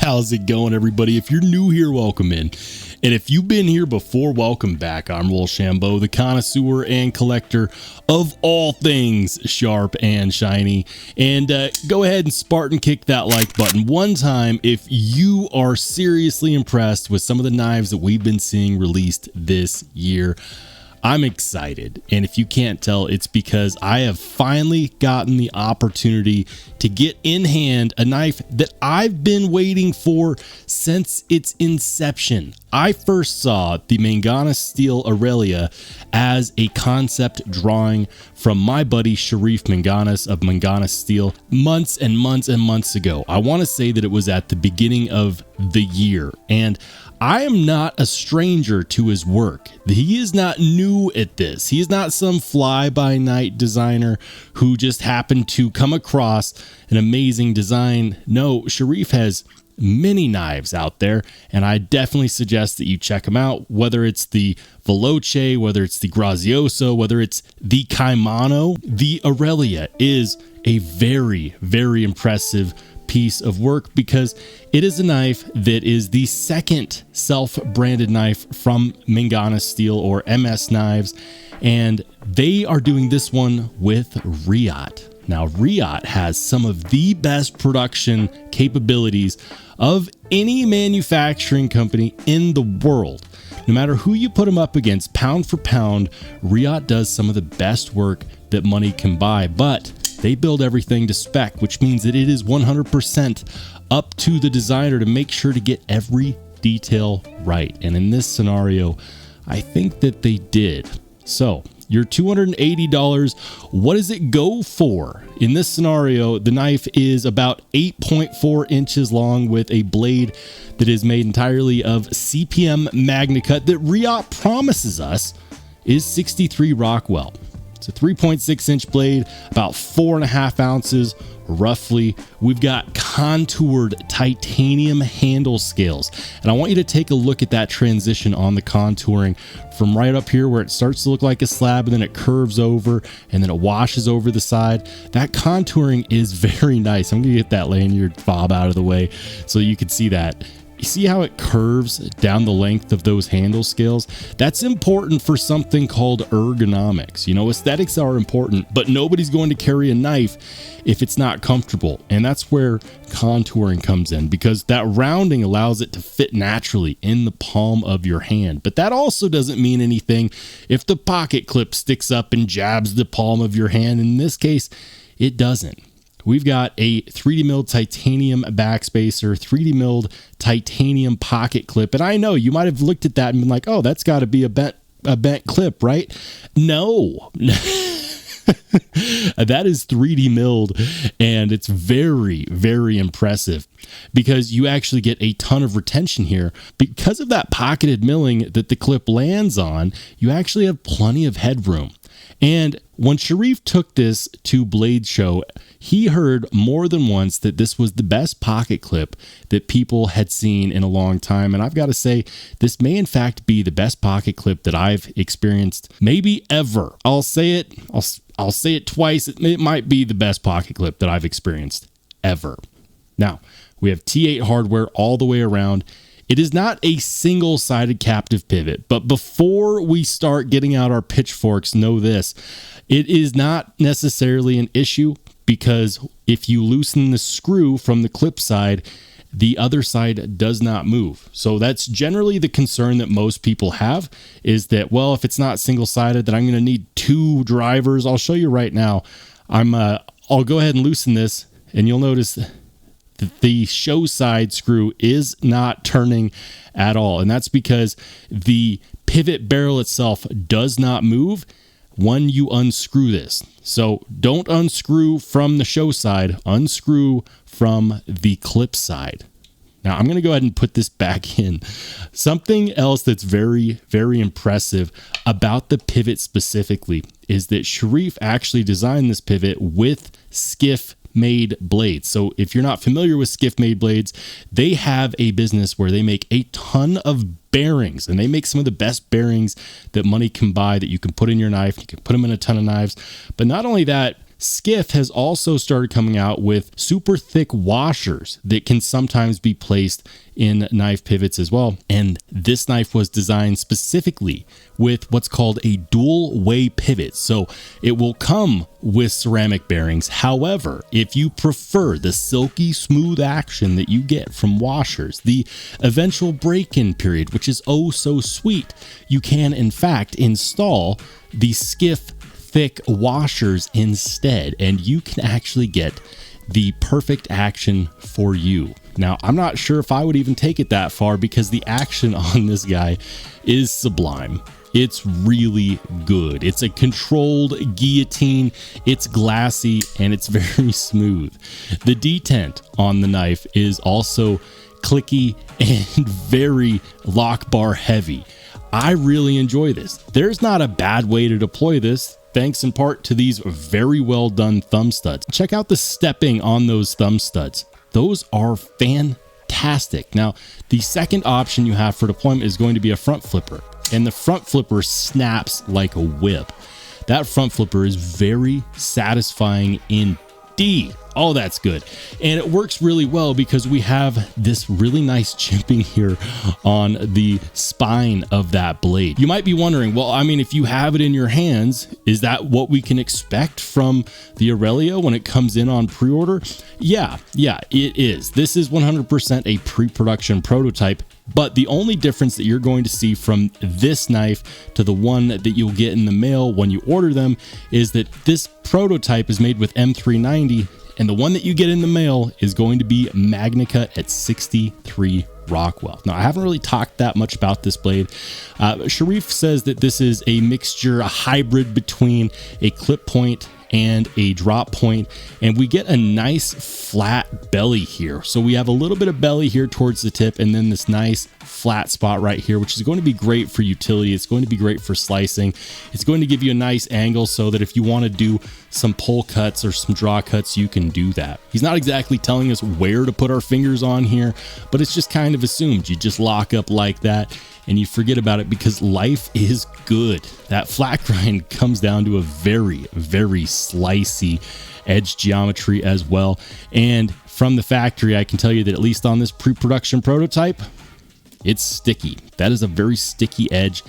How's it going, everybody? If you're new here, welcome in. And if you've been here before, welcome back. I'm Rollshambo, the connoisseur and collector of all things sharp and shiny. And go ahead and Spartan kick that like button one time if you are seriously impressed with some of the knives that we've been seeing released this year. I'm excited, and if you can't tell, it's because I have finally gotten the opportunity to get in hand a knife that I've been waiting for since its inception. I first saw the Manganese Steel Aurelia as a concept drawing from my buddy Sharif Manganese of Manganese Steel months and months and months ago. I want to say that it was at the beginning of the year, and I am not a stranger to his work. He is not new at this. He is not some fly-by-night designer who just happened to come across an amazing design. No, Sharif has many knives out there, and I definitely suggest that you check them out, whether it's the Veloce, whether it's the Grazioso, whether it's the Caimano. The Aurelia is a very, very impressive piece of work because it is a knife that is the second self-branded knife from Manganese Steel or MS Knives, and they are doing this one with Riot. Now, Riot has some of the best production capabilities of any manufacturing company in the world. No matter who you put them up against, pound for pound, Riot does some of the best work that money can buy, but they build everything to spec, which means that it is 100% up to the designer to make sure to get every detail right. And in this scenario, I think that they did. So your $280, what does it go for? In this scenario, the knife is about 8.4 inches long with a blade that is made entirely of CPM MagnaCut that Riot promises us is 63 Rockwell. It's a 3.6 inch blade, about 4.5 ounces roughly. We've got contoured titanium handle scales, and I want you to take a look at that transition on the contouring from right up here where it starts to look like a slab and then it curves over and then it washes over the side. That contouring is very nice. I'm gonna get that lanyard fob out of the way so you can see that. You see how it curves down the length of those handle scales? That's important for something called ergonomics. You know, aesthetics are important, but nobody's going to carry a knife if it's not comfortable. And that's where contouring comes in, because that rounding allows it to fit naturally in the palm of your hand. But that also doesn't mean anything if the pocket clip sticks up and jabs the palm of your hand. In this case, it doesn't. We've got a 3D milled titanium backspacer, 3D milled titanium pocket clip. And I know you might have looked at that and been like, oh, that's got to be a bent clip, right? No. That is 3D milled, and it's very, very impressive because you actually get a ton of retention here. Because of that pocketed milling that the clip lands on, you actually have plenty of headroom. And when Sharif took this to Blade Show, he heard more than once that this was the best pocket clip that people had seen in a long time. And I've got to say, this may in fact be the best pocket clip that I've experienced, maybe ever. I'll say it twice. It might be the best pocket clip that I've experienced ever. Now, we have T8 hardware all the way around. It is not a single-sided captive pivot, but before we start getting out our pitchforks, know this. It is not necessarily an issue because if you loosen the screw from the clip side, the other side does not move. So that's generally the concern that most people have, is that, well, if it's not single-sided, then I'm going to need two drivers. I'll show you right now. I'll go ahead and loosen this, and you'll notice the show side screw is not turning at all. And that's because the pivot barrel itself does not move when you unscrew this. So don't unscrew from the show side, unscrew from the clip side. Now I'm going to go ahead and put this back in. Something else that's very, very impressive about the pivot specifically is that Sharif actually designed this pivot with skiff made blades. So if you're not familiar with skiff made blades, they have a business where they make a ton of bearings, and they make some of the best bearings that money can buy that you can put in your knife. You can put them in a ton of knives. But not only that, Skiff has also started coming out with super thick washers that can sometimes be placed in knife pivots as well. And this knife was designed specifically with what's called a dual way pivot. So it will come with ceramic bearings. However, if you prefer the silky smooth action that you get from washers, the eventual break-in period, which is oh so sweet, you can in fact install the Skiff thick washers instead, and you can actually get the perfect action for you. Now, I'm not sure if I would even take it that far because the action on this guy is sublime. It's really good. It's a controlled guillotine. It's glassy and it's very smooth. The detent on the knife is also clicky and very lock bar heavy. I really enjoy this. There's not a bad way to deploy this, thanks in part to these very well done thumb studs. Check out the stepping on those thumb studs. Those are fantastic. Now, the second option you have for deployment is going to be a front flipper, and the front flipper snaps like a whip. That front flipper is very satisfying indeed. Oh, that's good. And it works really well because we have this really nice chimping here on the spine of that blade. You might be wondering, well, I mean, if you have it in your hands, is that what we can expect from the Aurelia when it comes in on pre-order? Yeah, it is. This is 100% a pre-production prototype. But the only difference that you're going to see from this knife to the one that you'll get in the mail when you order them is that this prototype is made with M390, and the one that you get in the mail is going to be MagnaCut at 63 Rockwell. Now, I haven't really talked that much about this blade. Sharif says that this is a mixture, a hybrid between a clip point and a drop point, and we get a nice flat belly here. So we have a little bit of belly here towards the tip, and then this nice flat spot right here, which is going to be great for utility. It's going to be great for slicing. It's going to give you a nice angle so that if you want to do some pull cuts or some draw cuts, you can do that. He's not exactly telling us where to put our fingers on here, but it's just kind of assumed. You just lock up like that and you forget about it because life is good. That flat grind comes down to a very, very slicey edge geometry as well. And from the factory, I can tell you that at least on this pre-production prototype, it's sticky. That is a very sticky edge,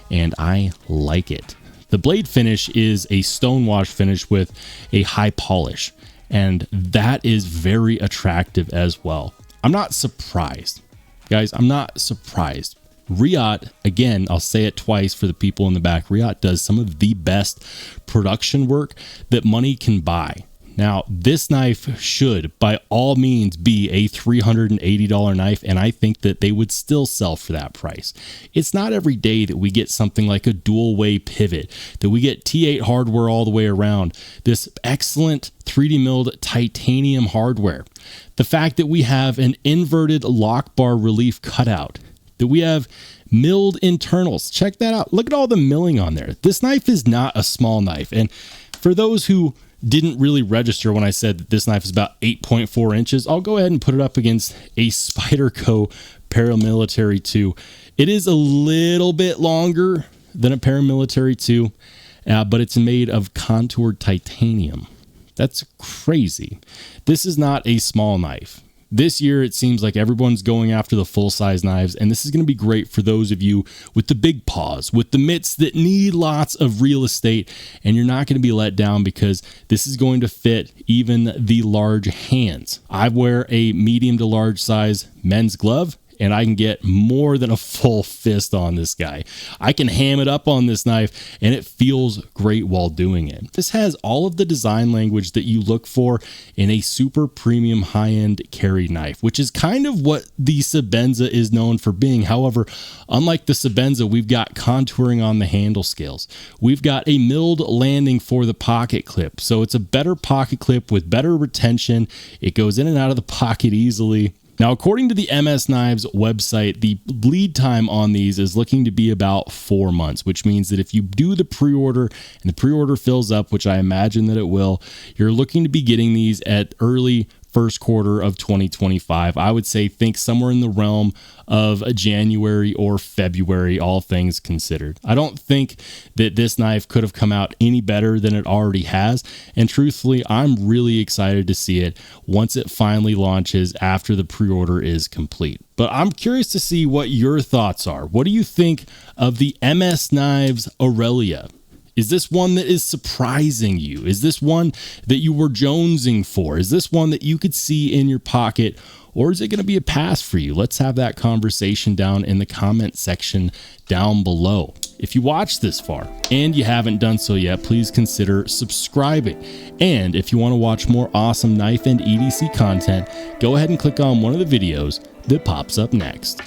and I like it. The blade finish is a stonewash finish with a high polish, and that is very attractive as well. I'm not surprised, guys. I'm not surprised. Riot, again, I'll say it twice for the people in the back, Riot does some of the best production work that money can buy. Now, this knife should, by all means, be a $380 knife, and I think that they would still sell for that price. It's not every day that we get something like a dual-way pivot, that we get T8 hardware all the way around, this excellent 3D milled titanium hardware, the fact that we have an inverted lock bar relief cutout, that we have milled internals. Check that out. Look at all the milling on there. This knife is not a small knife, and for those who didn't really register when I said that this knife is about 8.4 inches, I'll go ahead and put it up against a Spyderco paramilitary 2. It is a little bit longer than a paramilitary 2, but it's made of contoured titanium. That's crazy. This is not a small knife. This year, it seems like everyone's going after the full-size knives, and this is going to be great for those of you with the big paws, with the mitts that need lots of real estate, and you're not going to be let down because this is going to fit even the large hands. I wear a medium to large size men's glove, and I can get more than a full fist on this guy. I can ham it up on this knife, and it feels great while doing it. This has all of the design language that you look for in a super premium high-end carry knife, which is kind of what the Sebenza is known for being. However, unlike the Sebenza, we've got contouring on the handle scales. We've got a milled landing for the pocket clip, so it's a better pocket clip with better retention. It goes in and out of the pocket easily. Now, according to the MS Knives website, the lead time on these is looking to be about 4 months, which means that if you do the pre-order and the pre-order fills up, which I imagine that it will, you're looking to be getting these at early first quarter of 2025. I would say think somewhere in the realm of a January or February, all things considered. I don't think that this knife could have come out any better than it already has, and truthfully, I'm really excited to see it once it finally launches after the pre-order is complete. But I'm curious to see what your thoughts are. What do you think of the MS Knives Aurelia? Is this one that is surprising you? Is this one that you were jonesing for? Is this one that you could see in your pocket? Or is it going to be a pass for you? Let's have that conversation down in the comment section down below. If you watched this far and you haven't done so yet, please consider subscribing. And if you want to watch more awesome knife and EDC content, go ahead and click on one of the videos that pops up next.